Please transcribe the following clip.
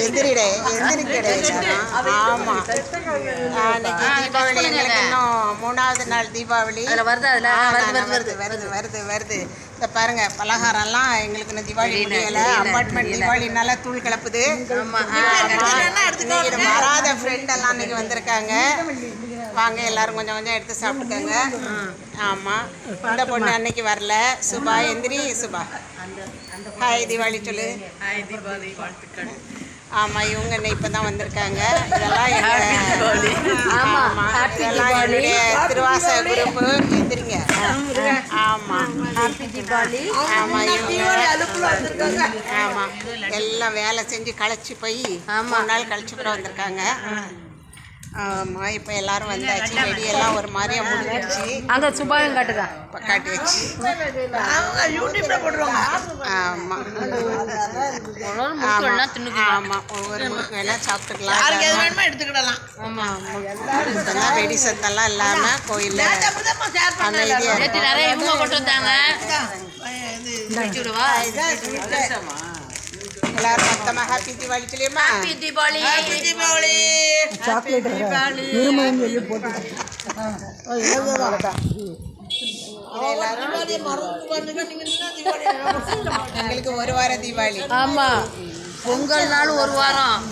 எந்திரிடே எந்திரிக்கடே. ஆமாம், அன்னைக்கு தீபாவளி எங்களுக்கு இன்னும் 3வது நாள் தீபாவளி வருது. இதை பாருங்க, பலகாரம்லாம் எங்களுக்கு இன்னும் தீபாவளி முடியலை. அப்பார்ட்மெண்ட் தீபாவளினால தூள் கிளப்புது. இன்னைக்கு வராத ஃப்ரெண்ட் எல்லாம் இன்னைக்கு வந்திருக்காங்க. வாங்க எல்லாரும் கொஞ்சம் கொஞ்சம் எடுத்து சாப்பிட்டுக்கோங்க. ஆமாம், இந்த பொண்ணு அன்னைக்கு வரல. சுபா எந்திரி. சுபா ஹாய் தீபாவளி சொல்லு. ஹாய் தீபாவளி வாழ்த்துக்கள். ஆமாம், இவங்க என்ன இப்போ தான் வந்திருக்காங்க. இதெல்லாம் என்னுடைய திருவாச குரூப்பு. எந்திரிங்க. ஆமாம் ஆமாம், ஆமாம் எல்லாம் வேலை செஞ்சு களைச்சி போய் 3 நாள் கழிச்சு கூட வந்திருக்காங்க. ஆமாம், இப்போ எல்லாரும் வந்தாச்சு. வெடியெல்லாம் ஒரு மாதிரியா முடிஞ்சிடுச்சு. அங்கே சுபாயும் காட்டுதா இப்போ காட்டி வச்சு. ஆமாம் ஆமாம், ஒவ்வொரு முறுக்கு வேணால் சாப்பிட்டுக்கலாம். எடுத்துக்கிடலாம். ஆமாம், இப்போதான் வெடி சத்தெல்லாம் இல்லாமல் கோயிலில் அமைதியாக நிறைய இவங்க கொண்டு வந்தாங்க. எல்லாரும் மொத்தமாக ஹாப்பி தீபாவளி சொல்லியுமா? தீபாவளி சாக்லேட் சொல்லி போட்டு எங்களுக்கு 1 வாரம் தீபாவளி. ஆமா, பொங்கல் நாள் 1 வாரம்.